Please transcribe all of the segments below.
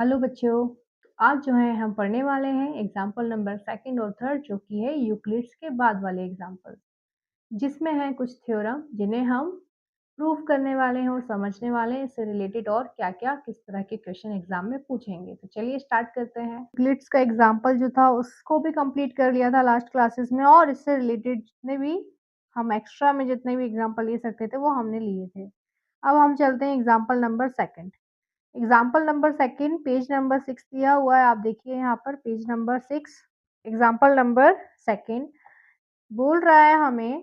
Hello बच्चों, आज जो है हम पढ़ने वाले हैं एग्जाम्पल नंबर सेकंड और थर्ड जो कि है यूक्लिड्स के बाद वाले एग्जाम्पल, जिसमें है कुछ थ्योरम जिन्हें हम प्रूव करने वाले हैं और समझने वाले हैं। इससे रिलेटेड और क्या-क्या किस तरह के क्वेश्चन एग्जाम में पूछेंगे। तो चलिए स्टार्ट करते हैं। यूक्लिड्स का एग्जाम्पल जो था उसको भी कंप्लीट कर लिया था लास्ट क्लासेस में, और इससे रिलेटेड जितने भी हम एक्स्ट्रा में जितने भी एग्जाम्पल ले सकते थे वो हमने लिए थे। अब हम चलते हैं example number second. Example number second page number 6 दिया हुआ है, आप देखिए यहाँ पर page number 6। Example number second बोल रहा है हमें,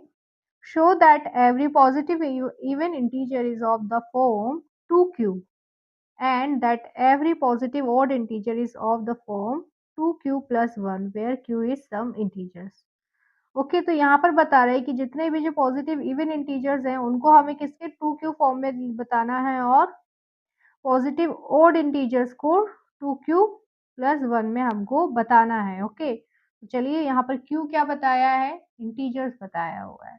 show that every positive even integer is of the form 2q and that every positive odd integer is of the form 2q plus 1 where q is some integers. Okay, तो यहाँ पर बता रहे हैं कि जितने भी जो पॉजिटिव इवन इंटीजर्स हैं उनको हमें किसके 2q फॉर्म में बताना है, और पॉजिटिव ओड इंटीजर्स को 2q प्लस 1 में हमको बताना है। ओके, तो चलिए यहाँ पर q क्या बताया है, इंटीजर्स बताया हुआ है।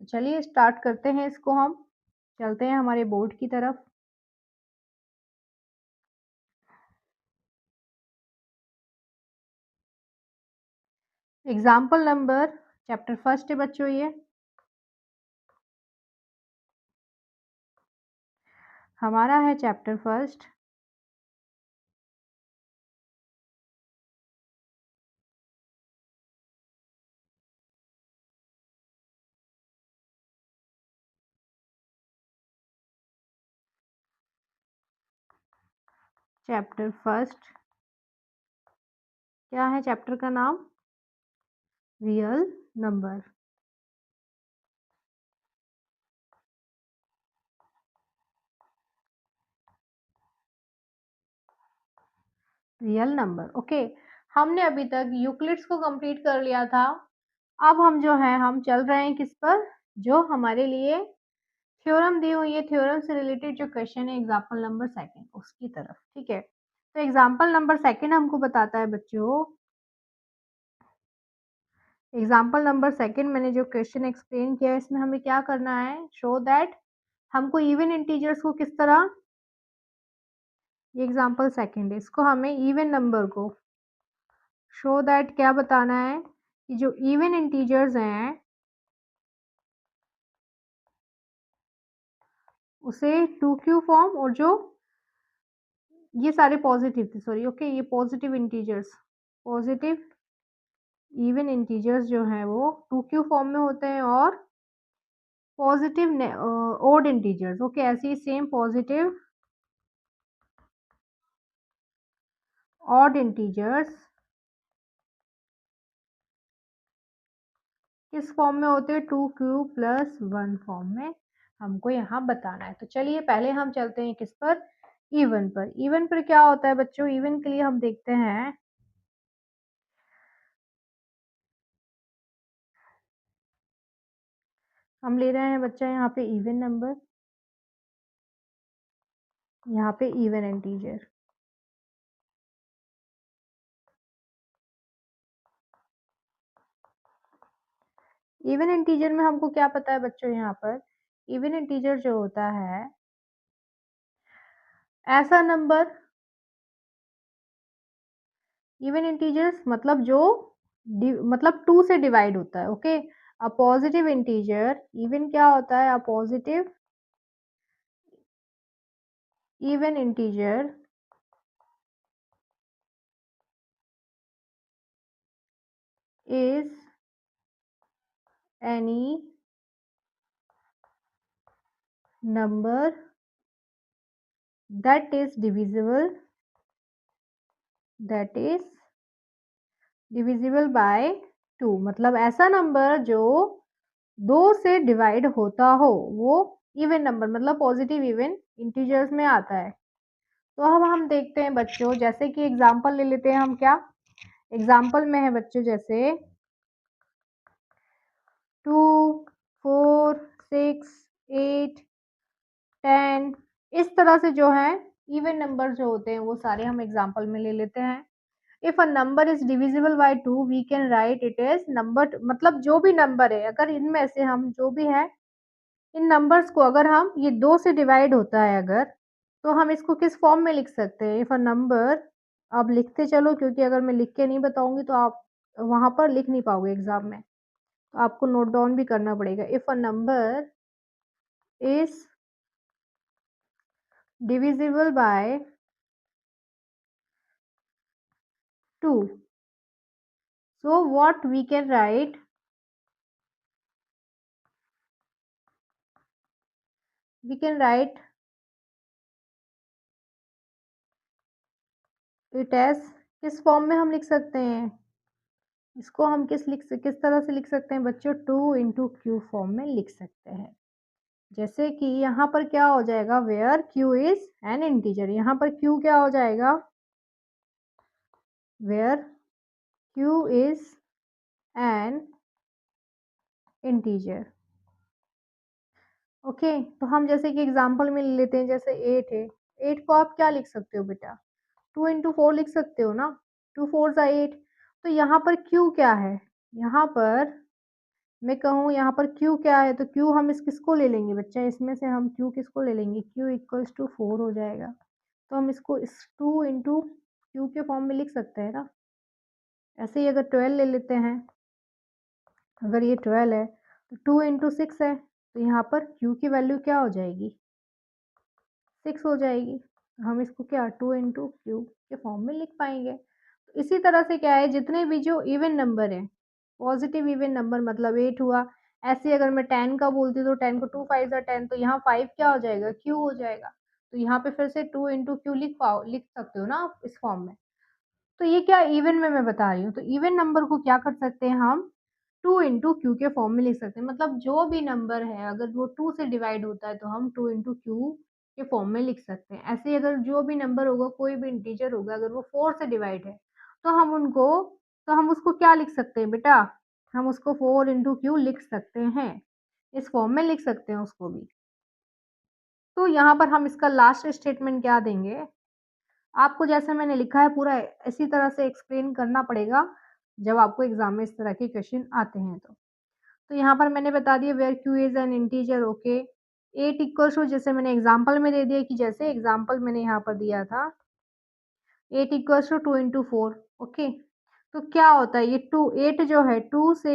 तो चलिए स्टार्ट करते हैं इसको, हम चलते हैं हमारे बोर्ड की तरफ। एग्जाम्पल नंबर चैप्टर फर्स्ट है बच्चों, ये हमारा है चैप्टर फर्स्ट। चैप्टर फर्स्ट क्या है चैप्टर का नाम, real number. Real number, okay. हमने अभी तक यूक्लिड्स को कंप्लीट कर लिया था। अब हम जो है हम चल रहे हैं किस पर, जो हमारे लिए थ्योरम दी हुई है, थ्योरम से रिलेटेड जो क्वेश्चन है एग्जाम्पल नंबर सेकंड उसकी तरफ। ठीक है, तो एग्जाम्पल नंबर सेकंड हमको बताता है बच्चों, एग्जाम्पल नंबर सेकंड मैंने जो क्वेश्चन एक्सप्लेन किया है इसमें हमें क्या करना है, शो दैट हमको इवन इंटीजर्स को किस तरह, ये एग्जाम्पल सेकंड है, इसको हमें इवन नंबर को शो दैट क्या बताना है कि जो इवन इंटीजर्स हैं उसे 2q फॉर्म, और जो ये सारे पॉजिटिव थे, सॉरी ओके, ये positive integers, positive even integers जो हैं वो 2q फॉर्म में होते हैं, और पॉजिटिव ओड इंटीजर्स ओके ऐसे ही सेम पॉजिटिव ऑड इंटीजर्स किस फॉर्म में होते हैं, 2q प्लस 1 फॉर्म में हमको यहाँ बताना है। तो चलिए पहले हम चलते हैं किस पर, इवन पर। इवन पर क्या होता है बच्चों, इवन के लिए हम देखते हैं, हम ले रहे हैं बच्चा यहाँ पे इवन नंबर, यहाँ पे इवन इंटीजर। इवन इंटीजर में हमको क्या पता है बच्चों, यहाँ पर इवन इंटीजर जो होता है ऐसा नंबर, इवन इंटीजर्स मतलब जो मतलब 2 से डिवाइड होता है। Okay, a positive integer even क्या होता है, a positive even integer is any number that is divisible by 2, मतलब ऐसा नंबर जो 2 से डिवाइड होता हो वो इवन नंबर मतलब पॉजिटिव इवन इंटीजर्स में आता है। तो अब हम देखते हैं बच्चों, जैसे कि एग्जांपल ले लेते हैं हम, क्या एग्जांपल में है बच्चों, जैसे 2 4 6 8 10, इस तरह से जो है इवन नंबर जो होते हैं वो सारे हम एग्जांपल में ले लेते हैं। If a number is divisible by 2 we can write it as number, मतलब जो भी नंबर है अगर इनमें से हम जो भी है इन नंबर्स को अगर हम ये 2 से डिवाइड होता है अगर, तो हम इसको किस फॉर्म में लिख सकते हैं? इफ अ नंबर, आप लिखते चलो क्योंकि अगर मैं लिख के नहीं बताऊँगी तो आप वहाँ पर लिख नहीं पाओगे एग्ज़ाम में। तो आपको नोट डाउन भी करना पड़ेगा। If a number is divisible by 2, so what we can write? We can write it as, किस फॉर्म में हम लिख सकते हैं? इसको हम किस तरह से लिख सकते हैं बच्चों? 2 इंटू क्यू फॉर्म में लिख सकते हैं। जैसे कि यहाँ पर क्या हो जाएगा? Where q is an integer, यहाँ पर क्यू क्या हो जाएगा? Where q is an integer. Okay, तो हम जैसे कि एग्जांपल में ले लेते हैं, जैसे 8 है। 8 को आप क्या लिख सकते हो बेटा? 2 इंटू 4 लिख सकते हो ना? 2 4 ज़ा 8। तो यहाँ पर क्यू क्या है? यहाँ पर मैं कहूँ यहाँ पर क्यू क्या है? तो क्यू हम किसको ले लेंगे बच्चा? इसमें से हम क्यू किसको ले लेंगे? क्यू इक्वल्स टू 4 हो जाएगा। तो हम इसको इस 2 इंटू क्यू के फॉर्म में लिख सकते हैं ना? ऐसे ही अगर 12 ले लेते हैं, अगर ये 12 है तो 2 इंटू 6 है, तो यहाँ पर क्यू की वैल्यू क्या हो जाएगी? 6 हो जाएगी। हम इसको क्या 2 इंटू क्यू के फॉर्म में लिख पाएंगे। तो इसी तरह से क्या है, जितने भी जो इवन नंबर है, पॉजिटिव इवन नंबर मतलब 8 हुआ, ऐसे अगर मैं 10 का बोलती हूँ तो 10 को 2 5 10, तो यहाँ 5 क्या हो जाएगा? क्यू हो जाएगा। तो यहाँ पे फिर से 2 इंटू क्यू लिख सकते हो ना आप इस फॉर्म में। तो ये क्या इवन में मैं बता रही हूँ। तो इवन नंबर को क्या कर सकते हैं हम? 2 इंटू क्यू के फॉर्म में लिख सकते हैं। मतलब जो भी नंबर है अगर वो 2 से डिवाइड होता है तो हम 2 इंटू क्यू के फॉर्म में लिख सकते हैं। ऐसे ही अगर जो भी नंबर होगा, कोई भी इंटीजर होगा, अगर वो 4 से डिवाइड है तो हम उसको क्या लिख सकते हैं बेटा? हम उसको 4 इंटू क्यू लिख सकते हैं। इस फॉर्म में लिख सकते हैं उसको भी। तो यहाँ पर हम इसका लास्ट स्टेटमेंट क्या देंगे? आपको जैसे मैंने लिखा है पूरा इसी तरह से एक्सप्लेन करना पड़ेगा जब आपको एग्जाम में इस तरह के क्वेश्चन आते हैं तो। तो यहाँ पर मैंने बता दिया where q is an integer. Okay, 8 equals to, जैसे मैंने एग्जांपल में दे दिया कि जैसे एग्जांपल मैंने यहाँ पर दिया था 8 इक्वल्स टू 2 इंटू 4। ओके, तो क्या होता है ये 8 जो है 2 से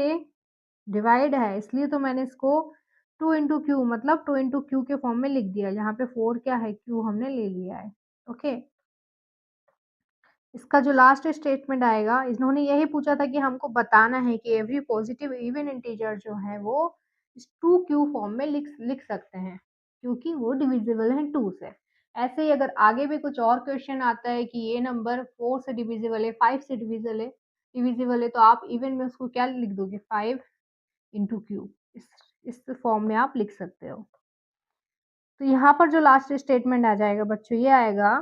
डिवाइड है, इसलिए तो मैंने इसको 2 इंटू क्यू मतलब 2 इंटू क्यू के फॉर्म में लिख दिया। यहाँ पे 4 क्या है? क्यू हमने ले लिया है। ओके, इसका जो लास्ट स्टेटमेंट आएगा, इन्होंने यही पूछा था कि हमको बताना है कि एवरी पॉजिटिव इवन इंटीजर जो है वो इस 2q फॉर्म में लिख सकते हैं क्योंकि वो डिविजिबल है 2 से। ऐसे ही अगर आगे भी कुछ और क्वेश्चन आता है कि ये नंबर 4 से डिविजिबल है, 5 से डिविजिबल है, तो आप इवन में उसको क्या लिख दोगे? 5 इंटू क्यू, इस फॉर्म में आप लिख सकते हो। तो यहाँ पर जो लास्ट स्टेटमेंट आ जाएगा बच्चों, ये आएगा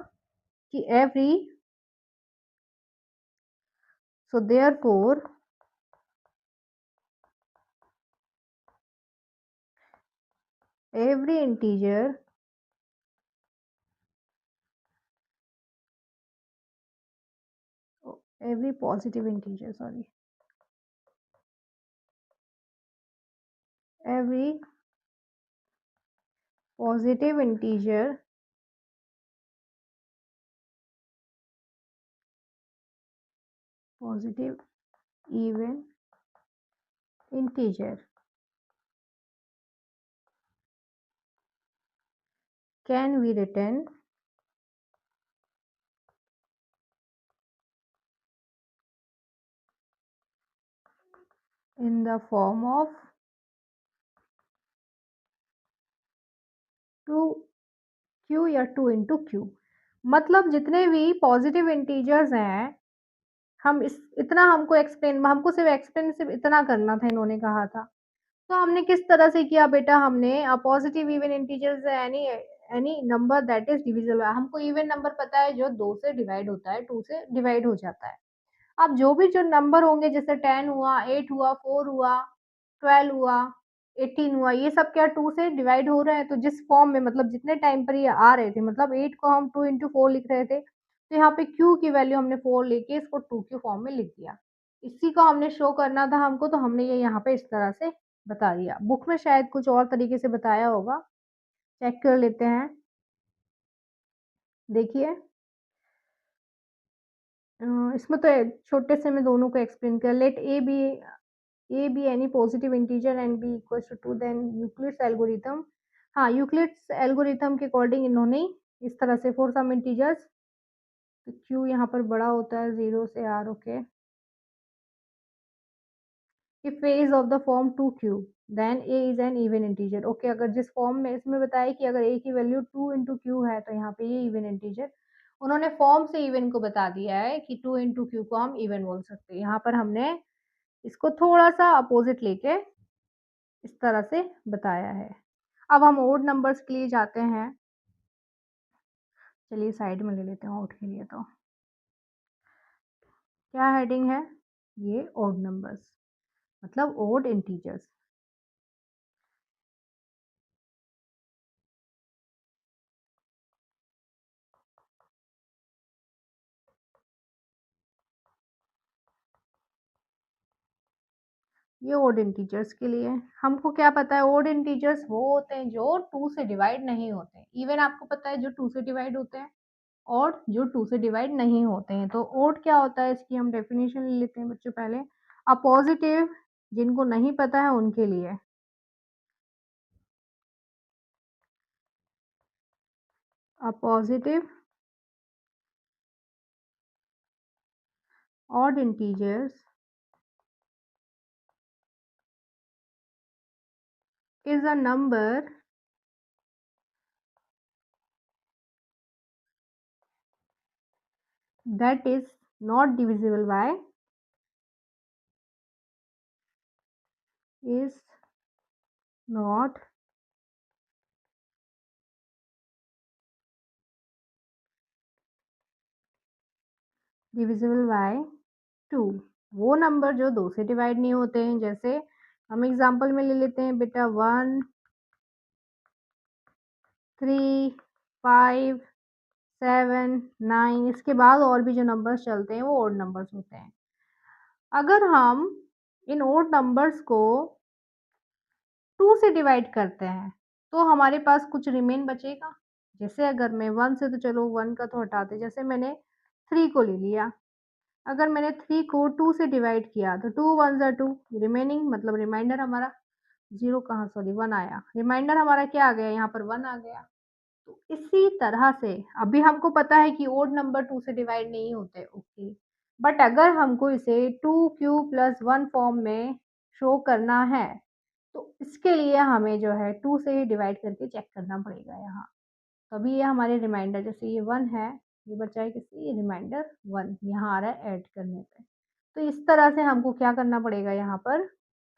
कि therefore every integer every positive integer sorry every positive integer positive even integer can be written in the form of 2q या 2 इंटू क्यू। मतलब जितने भी पॉजिटिव इंटीजर्स हैं, हम इस इतना हमको सिर्फ एक्सप्लेन सिर्फ इतना करना था, इन्होंने कहा था। तो हमने किस तरह से किया बेटा? हमने positive even integers any any number that is divisible. हमको इवन नंबर पता है जो 2 से डिवाइड होता है, 2 से डिवाइड हो जाता है। अब जो नंबर होंगे, जैसे 10 हुआ, 8 हुआ, 4 हुआ, 12 हुआ, 18 हुआ, ये सब क्या 2 से डिवाइड हो रहे हैं। तो जिस फॉर्म में मतलब जितने टाइम पर ये आ रहे थे, मतलब 8 को हम 2 इंटू 4 लिख रहे थे, तो यहाँ पे q की वैल्यू हमने 4 लेके इसको 2 के फॉर्म में लिख दिया। इसी को हमने शो करना था हमको, तो हमने ये यहाँ पे इस तरह से बता दिया। बुक में शायद कुछ और तरीके से बताया होगा, चेक कर लेते हैं। देखिए इसमें तो छोटे से मैं दोनों को एक्सप्लेन किया। Let a b any positive integer and b equals to 2 then Euclid's algorithm. हाँ, यूक्लिड्स एल्गोरिथम के अकॉर्डिंग इन्होंने इस तरह से फॉर सम इंटीजर्स तो क्यू यहाँ पर बड़ा होता है 0 से r, okay. If a is of the form 2q then a is an even integer, okay. अगर जिस फॉर्म में इसमें बताया कि अगर a की वैल्यू 2 इंटू क्यू है तो यहाँ पे ये इवन इंटीजर, उन्होंने फॉर्म से इवन को बता दिया है कि 2 इंटू क्यू को हम इवन बोल सकते हैं। यहाँ पर हमने इसको थोड़ा सा अपोजिट लेके इस तरह से बताया है। अब हम ओड नंबर्स के लिए जाते हैं। चलिए साइड में ले लेते हैं ओड के लिए। तो क्या हेडिंग है? ये ओड नंबर्स मतलब ओड इंटीजर्स। ये ओड इंटीजर्स के लिए हमको क्या पता है, ओड इंटीजर्स वो होते हैं जो 2 से डिवाइड नहीं होते। इवन आपको पता है जो 2 से डिवाइड होते हैं और जो 2 से डिवाइड नहीं होते हैं। तो ओड क्या होता है इसकी हम डेफिनेशन ले लेते हैं बच्चों पहले। अ पॉजिटिव, जिनको नहीं पता है उनके लिए, a positive odd integers is a number that is not divisible by is not divisible by 2। वो नंबर जो 2 से डिवाइड नहीं होते हैं। जैसे हम एग्जांपल में ले लेते हैं बेटा 1 3 5 7 9, इसके बाद और भी जो नंबर्स चलते हैं वो ओड नंबर्स होते हैं। अगर हम इन ओड नंबर्स को 2 से डिवाइड करते हैं तो हमारे पास कुछ रिमेन बचेगा। जैसे अगर मैं 1 से, तो चलो 1 का तो हटाते, जैसे मैंने 3 को ले लिया। अगर मैंने 3 को 2 से डिवाइड किया तो 2 1 ज़ा 2, रिमेनिंग मतलब रिमाइंडर हमारा 0 कहाँ, सॉरी 1 आया। रिमाइंडर हमारा क्या आ गया, यहाँ पर 1 आ गया। तो इसी तरह से अभी हमको पता है कि ओड नंबर 2 से डिवाइड नहीं होते, ओके। बट अगर हमको इसे 2q प्लस 1 फॉर्म में शो करना है तो इसके लिए हमें जो है 2 से ही डिवाइड करके चेक करना पड़ेगा यहाँ। तभी ये हमारे रिमाइंडर, जैसे ये 1 है, ये बचा है किससे, ये रिमाइंडर 1 यहाँ आ रहा है ऐड करने पे। तो इस तरह से हमको क्या करना पड़ेगा, यहाँ पर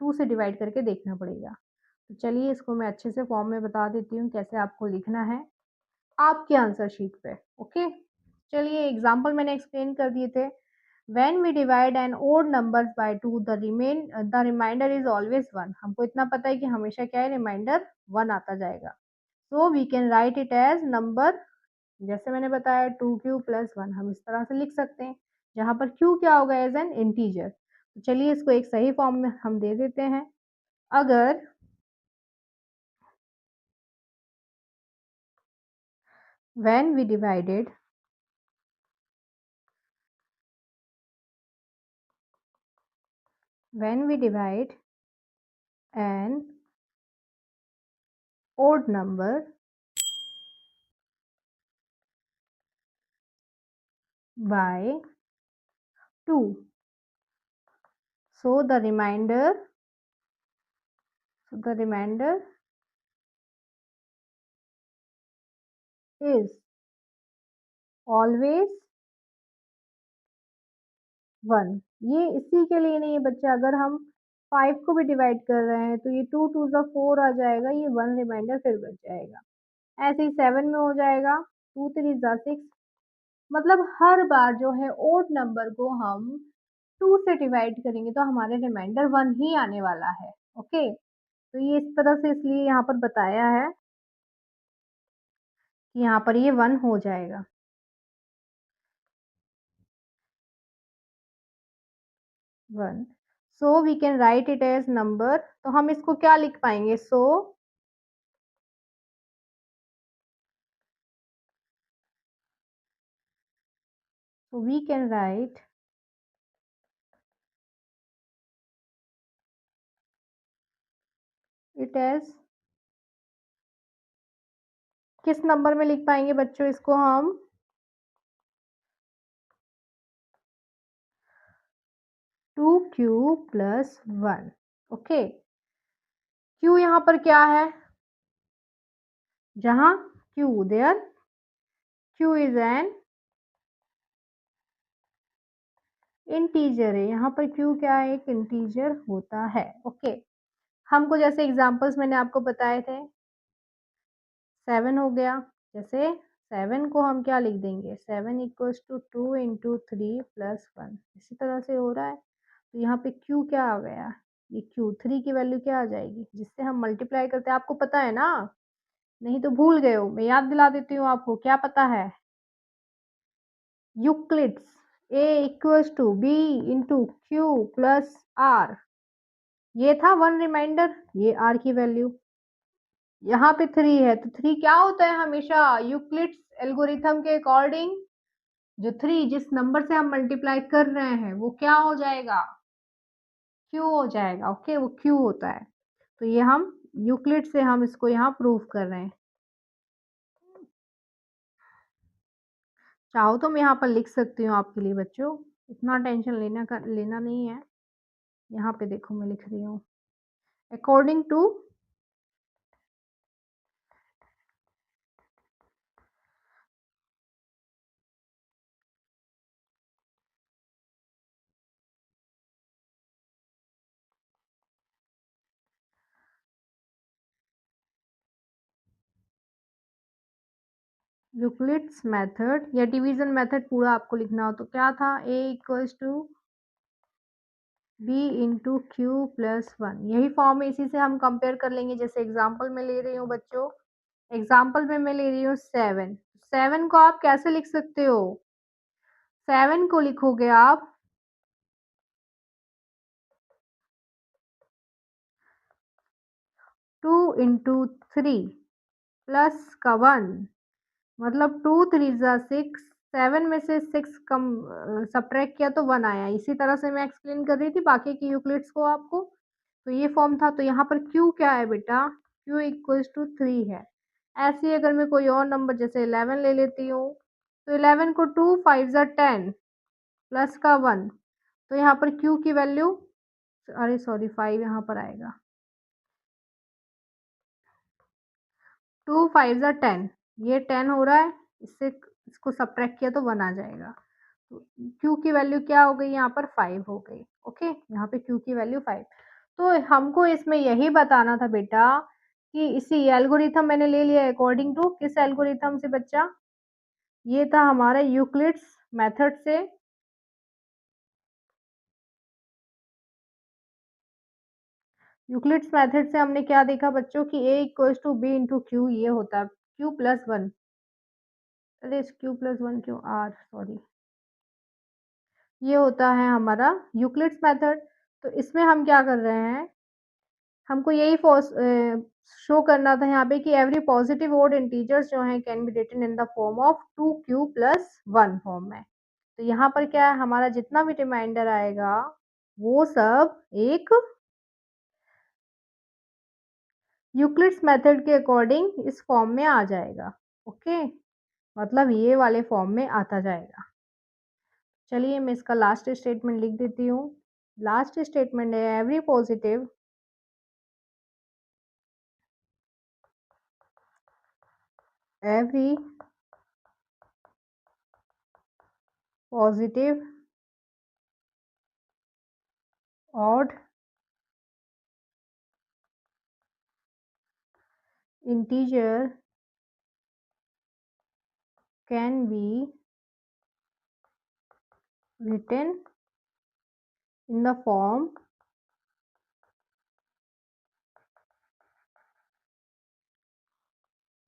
2 से डिवाइड करके देखना पड़ेगा। तो चलिए इसको मैं अच्छे से फॉर्म में बता देती हूँ कैसे आपको लिखना है आपके आंसर शीट पे, ओके। चलिए एग्जाम्पल मैंने एक्सप्लेन कर दिए थे। When we divide an odd numbers by 2, the remainder is always 1। हमको इतना पता है कि हमेशा क्या है, रिमाइंडर 1 आता जाएगा। So we can write it as number, जैसे मैंने बताया 2q प्लस 1 हम इस तरह से लिख सकते हैं, जहाँ पर q क्या होगा, एज एन इंटीजर। तो चलिए इसको एक सही फॉर्म में हम दे देते हैं। अगर when we divided when we divide an odd number by 2, so the remainder is always 1। ये इसी के लिए नहीं है बच्चे, अगर हम 5 को भी डिवाइड कर रहे हैं तो ये 2 2 ज़ा 4 आ जाएगा, ये 1 रिमाइंडर फिर बच जाएगा। ऐसे ही 7 में हो जाएगा 2 3 ज़ा 6। मतलब हर बार जो है ओड नंबर को हम 2 से डिवाइड करेंगे तो हमारे रिमाइंडर 1 ही आने वाला है, ओके। तो ये इस तरह से इसलिए यहाँ पर बताया है कि यहाँ पर ये 1 हो जाएगा, 1। So we can write it as number, तो हम इसको क्या लिख पाएंगे, so So we can write it as, किस नंबर में लिख पाएंगे बच्चों इसको हम? 2q plus 1। ओके, q यहाँ पर क्या है? जहां q there q is an integer है, यहाँ पर q क्या है? एक इंटीजर होता है। ओके, हमको जैसे एग्जांपल्स मैंने आपको बताए थे, 7 हो गया, जैसे 7 को हम क्या लिख देंगे? 7 इक्वल्स टू 2 इंटू 3 प्लस 1, इसी तरह से हो रहा है। तो यहाँ पे q क्या आ गया? ये q 3 की वैल्यू क्या आ जाएगी जिससे हम मल्टीप्लाई करते हैं? आपको पता है ना? नहीं तो भूल गए हो, मैं याद दिला देती हूँ आपको। क्या पता है? Euclid's a equals to b into q plus r, ये था वन रिमाइंडर, ये r की वैल्यू। यहाँ पे 3 है तो 3 क्या होता है हमेशा यूक्लिड्स एल्गोरिथम के अकॉर्डिंग? जो 3 जिस नंबर से हम मल्टीप्लाई कर रहे हैं वो क्या हो जाएगा? q हो जाएगा। ओके, वो q होता है। तो ये हम यूक्लिड से हम इसको यहाँ प्रूव कर रहे हैं। चाहो तो मैं यहाँ पर लिख सकती हूँ आपके लिए बच्चों, इतना टेंशन लेना नहीं है। यहाँ पे देखो मैं लिख रही हूँ, अकॉर्डिंग टू यूक्लिड्स मेथड या डिवीजन मेथड पूरा आपको लिखना हो तो क्या था? a equals to b into q plus 1, यही फॉर्म है। इसी से हम कंपेयर कर लेंगे। जैसे एग्जांपल में ले रही हूँ बच्चों, एग्जांपल में मैं ले रही हूँ 7। 7 को आप कैसे लिख सकते हो? 7 को लिखोगे आप 2 इंटू 3 प्लस का 1, मतलब 2 3 जा 6, 7 में से 6 कम सब्ट्रैक्ट किया तो 1 आया। इसी तरह से मैं एक्सप्लेन कर रही थी बाकी की यूक्लिड्स को आपको। तो ये फॉर्म था। तो यहाँ पर q क्या है बेटा? q इक्वल्स टू 3 है। ऐसे ही अगर मैं कोई और नंबर जैसे 11 ले लेती हूँ तो 11 को 2 5 जा 10 प्लस का 1, तो यहाँ पर q की वैल्यू, अरे सॉरी 5 यहाँ पर आएगा, 2 5 जा 10, ये 10 हो रहा है, इससे इसको सब्ट्रैक्ट किया तो 1 आ जाएगा। तो q की वैल्यू क्या हो गई? यहाँ पर 5 हो गई। ओके, यहाँ पे q की वैल्यू 5। तो हमको इसमें यही बताना था बेटा कि इसी एल्गोरिथम मैंने ले लिया अकॉर्डिंग टू किस एल्गोरिथम से बच्चा? ये था हमारा यूक्लिड्स मेथड से। यूक्लिड्स मेथड से हमने क्या देखा बच्चों कि a equals to b into q, ये होता है q प्लस 1, अरे q प्लस 1 क्यों r, सॉरी, ये होता है हमारा यूक्लिड्स मेथड। तो इसमें हम क्या कर रहे हैं, हमको यही शो करना था यहाँ पे कि एवरी पॉजिटिव ओड इंटीजर्स जो हैं can be written in the form of 2q plus 1 form में। तो यहाँ पर क्या है, हमारा जितना भी रिमाइंडर आएगा वो सब एक यूक्लिड्स मेथड के अकॉर्डिंग इस फॉर्म में आ जाएगा। ओके, मतलब ये वाले फॉर्म में आता जाएगा। चलिए मैं इसका लास्ट स्टेटमेंट लिख देती हूँ। लास्ट स्टेटमेंट है every positive every positive odd integer can be written in the form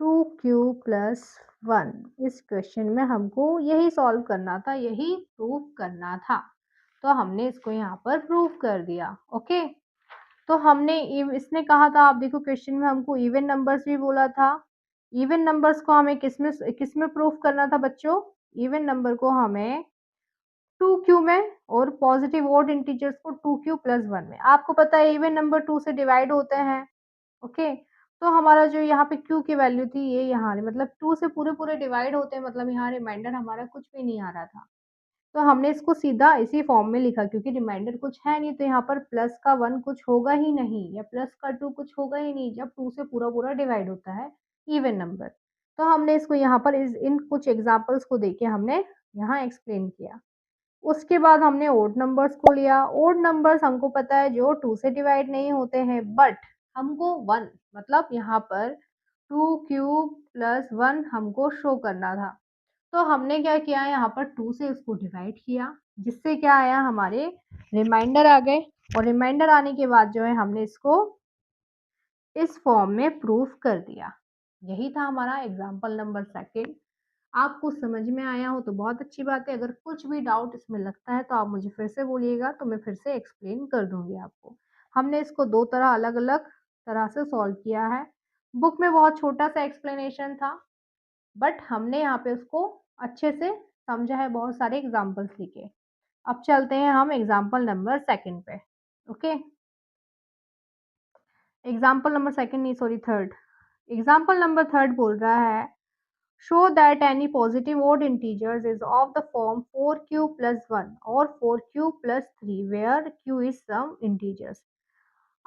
2q plus 1। इस क्वेश्चन में हमको यही सॉल्व करना था, यही प्रूव करना था। तो हमने इसको यहाँ पर प्रूव कर दिया। ओके, तो हमने इसने कहा था, आप देखो क्वेश्चन में हमको इवन नंबर्स भी बोला था। इवन नंबर्स को हमें किसमें प्रूफ करना था बच्चों? इवन नंबर को हमें 2q में और पॉजिटिव ऑड इंटीजर्स को 2q प्लस 1 में। आपको पता है इवन नंबर 2 से डिवाइड होते हैं, ओके? तो हमारा जो यहाँ पे q की वैल्यू थी ये यहाँ मतलब 2 से पूरे-पूरे डिवाइड होते हैं, मतलब यहाँ रिमाइंडर हमारा कुछ भी नहीं आ रहा था। तो हमने इसको सीधा इसी फॉर्म में लिखा क्योंकि रिमाइंडर कुछ है नहीं, तो यहाँ पर प्लस का 1 कुछ होगा ही नहीं या प्लस का 2 कुछ होगा ही नहीं जब 2 से पूरा-पूरा डिवाइड होता है इवन नंबर। तो हमने इसको यहाँ पर इस इन कुछ एग्ज़ाम्पल्स को देके हमने यहाँ एक्सप्लेन किया। उसके बाद हमने ओड नंबर्स को लिया। ओड नंबर्स हमको पता है जो 2 से डिवाइड नहीं होते हैं, बट हमको 1 मतलब यहाँ पर 2 क्यूब प्लस 1 हमको शो करना था। तो हमने क्या किया यहाँ पर 2 से उसको डिवाइड किया, जिससे क्या आया हमारे रिमाइंडर आ गए और रिमाइंडर आने के बाद जो है हमने इसको इस फॉर्म में प्रूफ कर दिया। यही था हमारा एग्जाम्पल नंबर सेकंड। आपको समझ में आया हो तो बहुत अच्छी बात है। अगर कुछ भी डाउट इसमें लगता है तो आप मुझे फिर से बोलिएगा, तो मैं फिर से एक्सप्लेन कर दूँगी आपको। हमने इसको 2 तरह अलग-अलग तरह से सॉल्व किया है। बुक में बहुत छोटा-सा एक्सप्लेनेशन था, बट हमने यहाँ पे उसको अच्छे से समझा है बहुत सारे एग्ज़ाम्पल्स लिखे। अब चलते हैं हम एग्ज़ाम्पल नंबर सेकंड पे, ओके? एग्ज़ाम्पल नंबर सेकंड नहीं sorry third. Example number third बोल रहा है show that any positive odd integers is of the form 4q plus 1 or 4q plus 3 where q is some integers।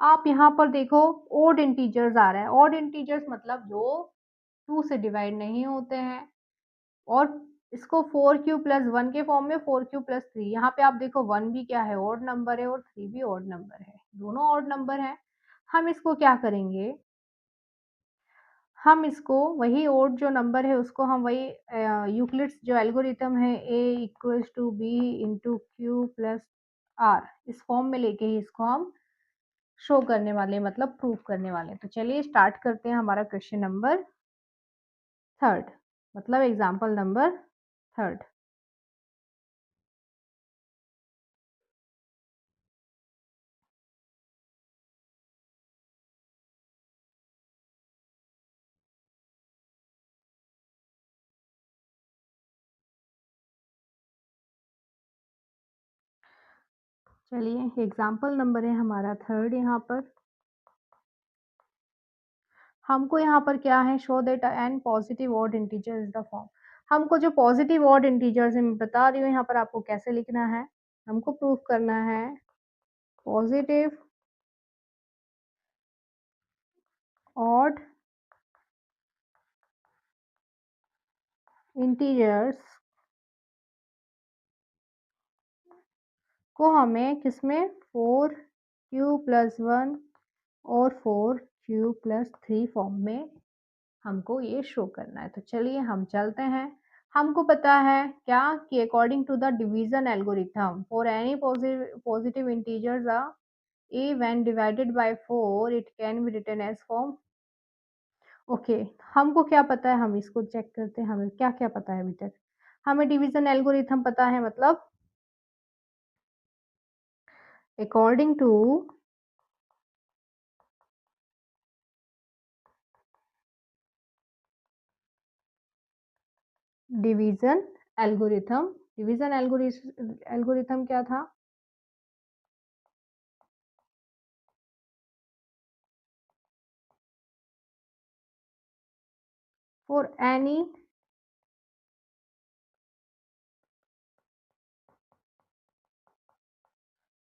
आप यहाँ पर देखो odd integers आ रहा है। odd integers मतलब जो 2 से डिवाइड नहीं होते हैं और इसको 4q प्लस 1 के फॉर्म में 4q प्लस 3। यहाँ पे आप देखो 1 भी क्या है odd नंबर है और 3 भी odd नंबर है, दोनों odd नंबर हैं। हम इसको क्या करेंगे, हम इसको वही ओड जो नंबर है उसको हम वही यूक्लिड्स जो एल्गोरिथम है a equals to b into q plus r इस फॉर्म में लेके ही इसको हम शो करने वाले मतलब प्रूव करने वाले हैं। तो चलिए स्टार्ट करते हैं हमारा क्वेश्चन नंबर थर्ड मतलब एग्जाम्पल नंबर थर्ड। चलिए एग्जाम्पल नंबर है हमारा थर्ड। यहाँ पर हमको यहाँ पर क्या है show that an positive odd integer is the form. हमको जो पॉजिटिव ऑड इंटीजर्स है मैं बता रही हूँ यहाँ पर आपको कैसे लिखना है। हमको प्रूफ करना है पॉजिटिव ऑड इंटीजर्स को हमें किसमें 4q+1 और 4q+3 फॉर्म में हमको ये शो करना है। तो चलिए हम चलते हैं। हमको पता है क्या कि according to the division algorithm for any positive integers a when divided by 4 it can be written as form। Okay हमको क्या पता है, हम इसको चेक करते हैं हमें क्या क्या पता है अभी तक। हमें डिवीजन एल्गोरिथम पता है मतलब according to division algorithm. Division algorithm क्या था, for any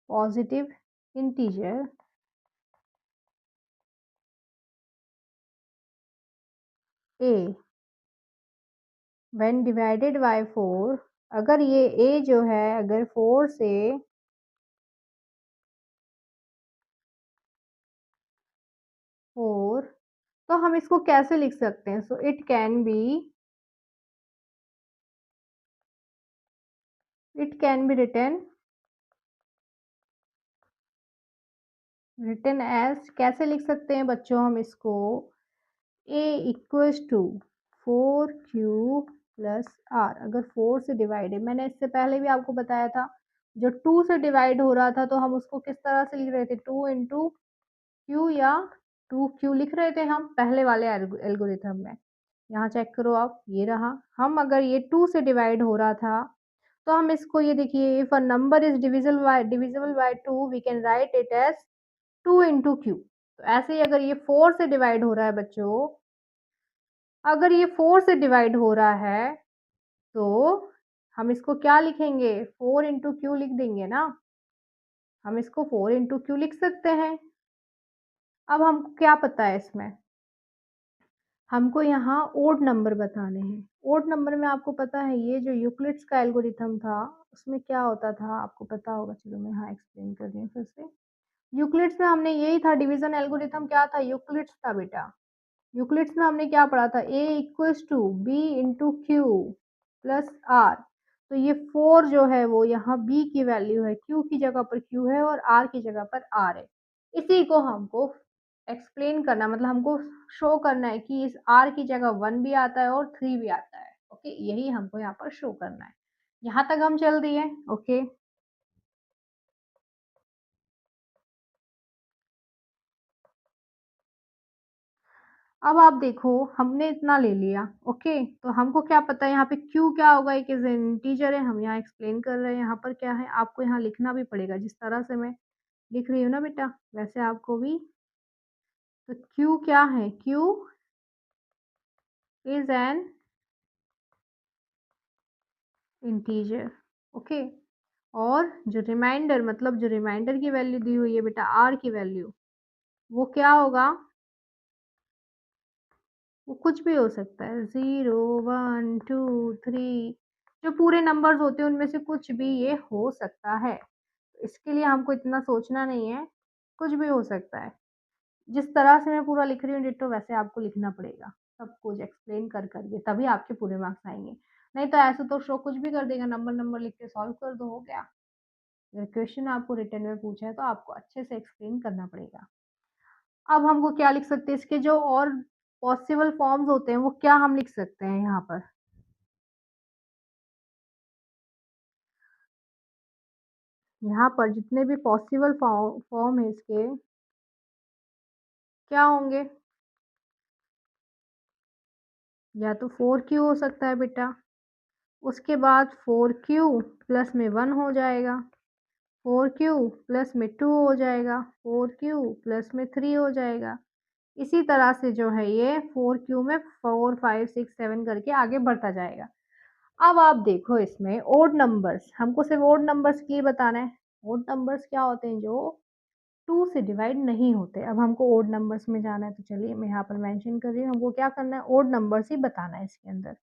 positive integer a when divided by 4। अगर ये a जो है अगर 4 से 4 तो हम इसको कैसे लिख सकते हैं, so it can be written as कैसे लिख सकते हैं बच्चों हम इसको a equals to 4q plus r. अगर 4 से डिवाइड है, मैंने इससे पहले भी आपको बताया था जो 2 से डिवाइड हो रहा था तो हम उसको किस तरह से लिख रहे थे 2 इंटू क्यू या 2q लिख रहे थे हम पहले वाले एल्गोरिथम में। यहाँ चेक करो आप, ये रहा। हम अगर ये 2 से डिवाइड हो रहा था तो हम इसको ये देखिए if a number is divisible by 2 we can write it as 2 into q. तो ऐसे ही अगर ये 4 से डिवाइड हो रहा है बच्चों, अगर ये 4 से डिवाइड हो रहा है, तो हम इसको क्या लिखेंगे? 4 इंटू क्यू लिख देंगे ना। हम इसको 4 इंटू क्यू लिख सकते हैं। अब हमको क्या पता है इसमें? हमको यहाँ ओड नंबर बताने हैं। ओड नंबर में आपको पता है ये जो यूक्लिड्स का एल्गोरिथम था, उसमें क्या होता था आपको पता होगा। चलो मैं यहाँ एक्सप्लेन कर रही हूँ फिर से। यूक्लिड्स में हमने यही था डिवीज़न एल्गोरिथम क्या था? यूक्लिड्स था बेटा। यूक्लिड्स में हमने क्या पढ़ा था? A equals to B into q plus R। तो ये 4 जो है वो यहाँ B की वैल्यू है, Q की जगह पर Q है और R की जगह पर R है। इसी को हमको एक्सप्लेन करना मतलब हमको शो करना है कि इस R की जगह 1 भी आता है और 3 भी आता है। ओके, यही हमको यहाँ पर शो करना है। यहाँ तक हम चल दिए। ओके। अब आप देखो हमने इतना ले लिया। ओके, तो हमको क्या पता है यहाँ पे q क्या होगा? एक इज इंटीजर है, हम यहाँ एक्सप्लेन कर रहे हैं। यहाँ पर क्या है आपको यहाँ लिखना भी पड़ेगा, जिस तरह से मैं लिख रही हूँ ना बेटा वैसे आपको भी। तो q क्या है? q is an integer. Okay, और जो रिमाइंडर मतलब जो रिमाइंडर की वैल्यू दी हुई है बेटा r की वैल्यू, वो क्या होगा? वो कुछ भी हो सकता है, 0 1 2 3, जो पूरे नंबर्स होते हैं उनमें से कुछ भी ये हो सकता है। इसके लिए हमको इतना सोचना नहीं है, कुछ भी हो सकता है। जिस तरह से मैं पूरा लिख रही हूँ डिट्टो वैसे आपको लिखना पड़ेगा, सब कुछ एक्सप्लेन कर के, तभी आपके पूरे मार्क्स आएँगे। नहीं तो ऐसे तो शो कुछ भी कर देगा, नंबर लिख के सॉल्व कर दो, हो गया। अगर क्वेश्चन आपको रिटन में पूछा है तो आपको अच्छे से एक्सप्लेन करना पड़ेगा। अब हमको क्या लिख सकते हैं, इसके जो और पॉसिबल फॉर्म्स होते हैं वो क्या हम लिख सकते हैं यहाँ पर? यहाँ पर जितने भी पॉसिबल फॉर्म है इसके, क्या होंगे? या तो 4q हो सकता है बेटा, उसके बाद 4q प्लस में 1 हो जाएगा, 4q प्लस में 2 हो जाएगा, 4q प्लस में 3 हो जाएगा। इसी तरह से जो है ये 4q में 4 5 6 7 करके आगे बढ़ता जाएगा। अब आप देखो इसमें ओड नंबर्स, हमको सिर्फ ओड नंबर्स की बताना है। ओड नंबर्स क्या होते हैं? जो 2 से डिवाइड नहीं होते। अब हमको ओड नंबर्स में जाना है, तो चलिए मैं यहाँ पर मेंशन कर रही हूँ, हमको क्या करना है? ओड नंबर्स ही बताना है इसके अंदर।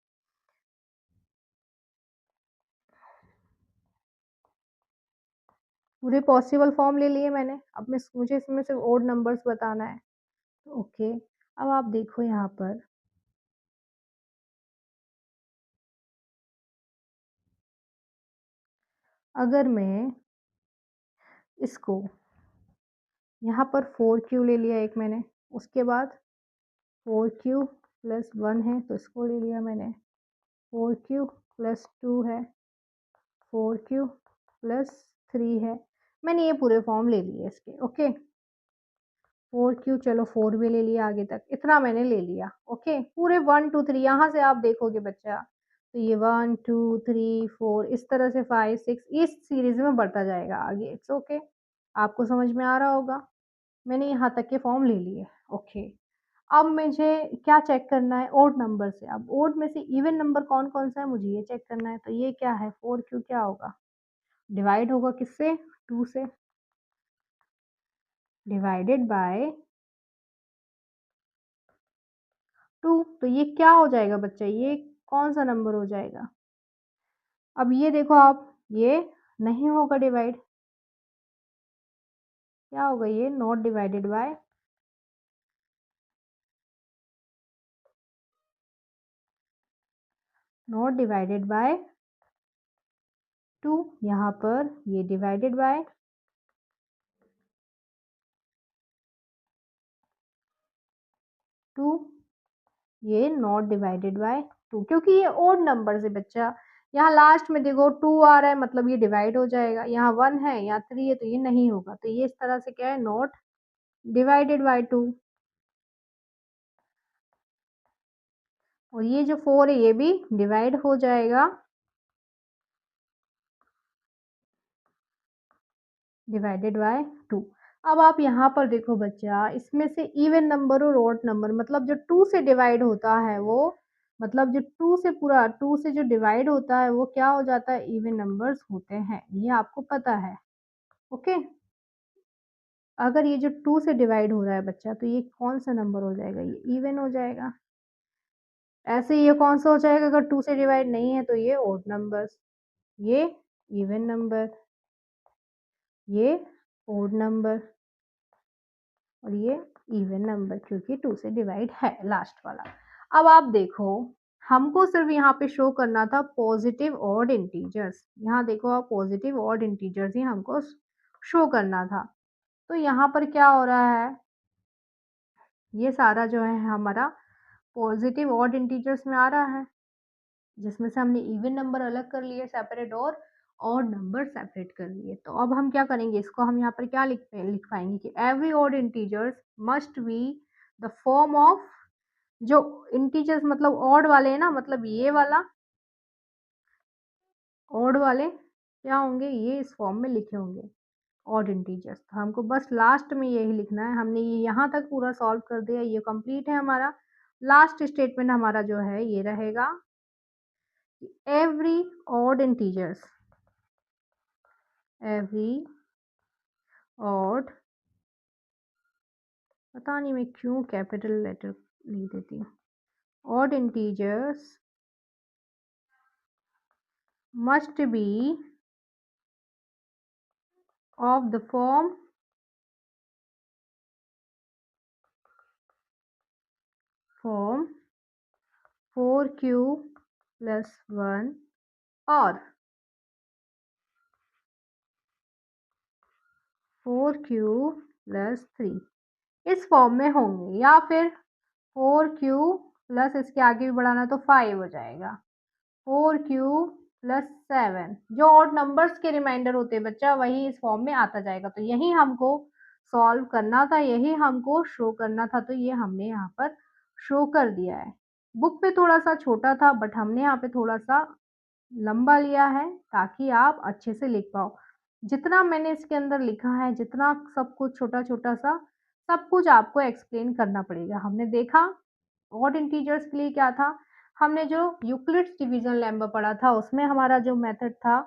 पूरे पॉसिबल फॉर्म ले लिए मैंने, अब मुझे इसमें सिर्फ ओड नंबर्स बताना है। ओके, अब आप देखो यहाँ पर, अगर मैं इसको यहाँ पर 4q ले लिया एक मैंने, उसके बाद 4q प्लस 1 है तो इसको ले लिया मैंने, 4q प्लस 2 है, 4q प्लस 3 है। मैंने ये पूरे फॉर्म ले लिए इसके। ओके, 4q चलो 4 भी ले लिया आगे तक, इतना मैंने ले लिया। ओके, पूरे 1 2 3 यहाँ से आप देखोगे बच्चा, तो ये 1 2 3 4 इस तरह से 5 6 इस सीरीज में बढ़ता जाएगा आगे। इट्स ओके, आपको समझ में आ रहा होगा। मैंने यहाँ तक के फॉर्म ले लिए। ओके, अब मुझे क्या चेक करना है? ओड नंबर से। अब ओड में से इवन नंबर कौन-कौन सा है मुझे ये चेक करना है। तो ये क्या है? 4q क्या होगा? डिवाइड होगा किससे? 2 से, डिवाइडेड बाय 2। तो ये क्या हो जाएगा बच्चा? ये कौन-सा नंबर हो जाएगा? अब ये देखो आप, ये नहीं होगा डिवाइड, क्या होगा ये? Not divided by, not divided by 2। यहाँ पर ये डिवाइडेड बाय 2, ये नॉट डिवाइडेड बाय 2 क्योंकि ये ओड नंबर्स है बच्चा। यहाँ लास्ट में देखो 2 आ रहा है मतलब ये डिवाइड हो जाएगा, यहाँ 1 है, यहाँ 3 है तो ये नहीं होगा। तो ये इस तरह से क्या है? Not divided by 2। और ये जो 4 है ये भी डिवाइड हो जाएगा डिवाइडेड बाय 2। अब आप यहाँ पर देखो बच्चा, इसमें से इवन नंबर और ऑड नंबर मतलब जो 2 से डिवाइड होता है वो मतलब जो 2 से पूरा 2 से जो डिवाइड होता है वो क्या हो जाता है? इवन नंबर्स होते हैं, ये आपको पता है। ओके? अगर ये जो 2 से डिवाइड हो रहा है बच्चा, तो ये कौन-सा नंबर हो जाएगा? ये इवन हो जाएगा। ऐसे ही ये कौन-सा हो जाएगा? अगर 2 से डिवाइड नहीं है तो ये ऑड नंबर्स, ये इवन नंबर, ये ऑड नंबर और ये इवन नंबर क्योंकि 2 से डिवाइड है लास्ट वाला। अब आप देखो, हमको सिर्फ यहाँ पे शो करना था पॉजिटिव ऑड इंटीजर्स। यहाँ देखो आप पॉजिटिव ऑड इंटीजर्स ही हमको शो करना था। तो यहाँ पर क्या हो रहा है? ये सारा जो है हमारा पॉजिटिव ऑड इंटीजर्स में आ रहा है, जिसमें से हमने इवन नंबर अलग कर लिए सेपरेट और ऑड नंबर सेपरेट कर लिए। तो अब हम क्या करेंगे? इसको हम यहाँ पर क्या लिख पाएंगे कि every odd integers must be the form of, जो इंटीजर्स मतलब ऑड वाले हैं ना, मतलब ये वाला ऑड वाले क्या होंगे? ये इस फॉर्म में लिखे होंगे ऑड इंटीजर्स। तो हमको बस लास्ट में यही लिखना है। हमने ये यहाँ तक पूरा सॉल्व कर दिया, ये कंप्लीट है हमारा। लास्ट स्टेटमेंट हमारा जो है ये रहेगा, every odd integers, every odd, पता नहीं मैं क्यों कैपिटल लेटर लिख देती हूँ, odd integers must be of the form 4q plus 1 और 4q plus 3 इस फॉर्म में होंगे, या फिर 4q प्लस इसके आगे भी बढ़ाना तो 5 हो जाएगा, 4q प्लस 7। जो ऑड नंबर्स के रिमाइंडर होते हैं बच्चा, वही इस फॉर्म में आता जाएगा। तो यही हमको सॉल्व करना था, यही हमको शो करना था, तो ये हमने यहाँ पर शो कर दिया है। बुक पे थोड़ा सा छोटा था बट हमने यहाँ पे थोड़ा सा लंबा लिया है ताकि आप अच्छे से लिख पाओ। जितना मैंने इसके अंदर लिखा है, जितना सब कुछ छोटा-छोटा सा, सब कुछ आपको एक्सप्लेन करना पड़ेगा। हमने देखा ऑड इंटीजर्स के लिए क्या था, हमने जो यूक्लिड्स डिवीजन लेम्मा पढ़ा था उसमें हमारा जो मेथड था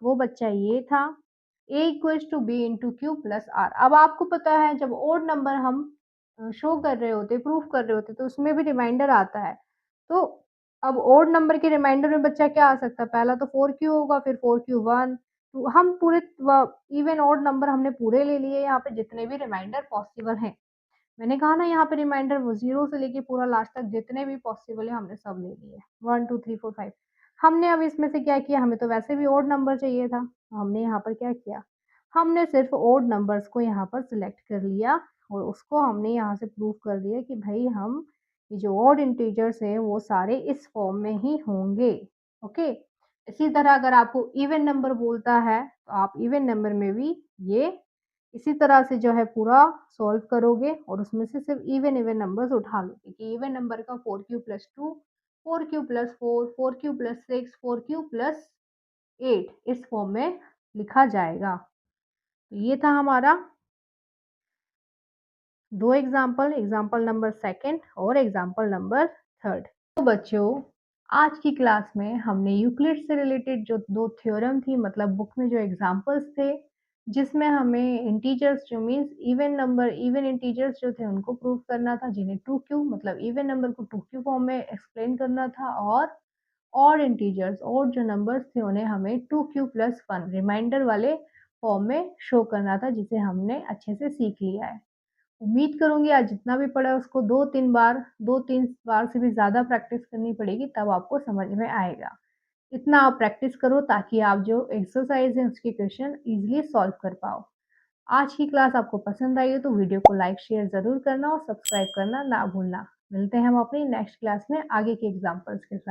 वो बच्चा ये था, a equals to b into q plus r. अब आपको पता है जब ऑड नंबर हम शो कर रहे होते, प्रूफ कर रहे होते, तो उसमें भी रिमाइंडर आता है। तो अब ऑड नंबर के रिमाइंडर में बच्चा क्या आ सकता है? पहला तो 4q होगा, फिर 4q1, तो हम पूरे इवन ऑड नंबर हमने पूरे ले लिए यहाँ पे जितने भी रिमाइंडर पॉसिबल हैं। मैंने कहा ना यहाँ पे रिमाइंडर वो 0 से लेके पूरा लास्ट तक जितने भी पॉसिबल है हमने सब ले लिए। 1 2 3 4 5 हमने अब इसमें से क्या किया, हमें तो वैसे भी ऑड नंबर चाहिए था। हमने यहाँ पर क्या किया, हमने सिर्फ ऑड नंबर्स को यहाँ पर सिलेक्ट कर लिया और उसको हमने यहाँ से प्रूव कर दिया कि भाई हम ये जो ऑड इंटीजर्स हैं वो सारे इस फॉर्म में ही होंगे। ओके, इसी तरह अगर आपको इवन नंबर बोलता है तो आप इवन नंबर में भी ये इसी तरह से जो है पूरा सॉल्व करोगे और उसमें से सिर्फ इवन नंबर्स उठा लोगे कि इवन नंबर का 4q plus 2, 4q plus 4, 4q plus 6, 4q plus 8 इस फॉर्म में लिखा जाएगा। तो ये था हमारा दो एग्जाम्पल, एग्जाम्पल नंबर सेकंड और एग्जाम्पल नंबर थर्ड। तो बच्चों, आज की क्लास में हमने यूक्लिड से रिलेटेड जो दो थ्योरम थी, मतलब बुक में जो एग्जाम्पल्स थे, जिसमें हमें इंटीजर्स जो means even number, even integers जो थे उनको प्रूव करना था, जिन्हें 2q मतलब इवन नंबर को 2q फॉर्म में एक्सप्लेन करना था, और ऑड इंटीजर्स, ऑड जो नंबर्स थे उन्हें हमें 2q प्लस 1 रिमाइंडर वाले फॉर्म में शो करना था, जिसे हमने अच्छे से सीख लिया है। उम्मीद करूँगी आज जितना भी पढ़ा है उसको 2-3 बार से भी ज़्यादा प्रैक्टिस करनी पड़ेगी, तब आपको समझ में आएगा। इतना आप प्रैक्टिस करो ताकि आप जो एक्सरसाइज़ है उसके क्वेश्चन ईज़िली सॉल्व कर पाओ। आज की क्लास आपको पसंद आई हो तो वीडियो को लाइक शेयर ज़रूर करना और सब्सक्राइब करना ना भूलना। मिलते हैं हम अपनी नेक्स्ट क्लास में आगे के एग्ज़ाम्पल्स के साथ।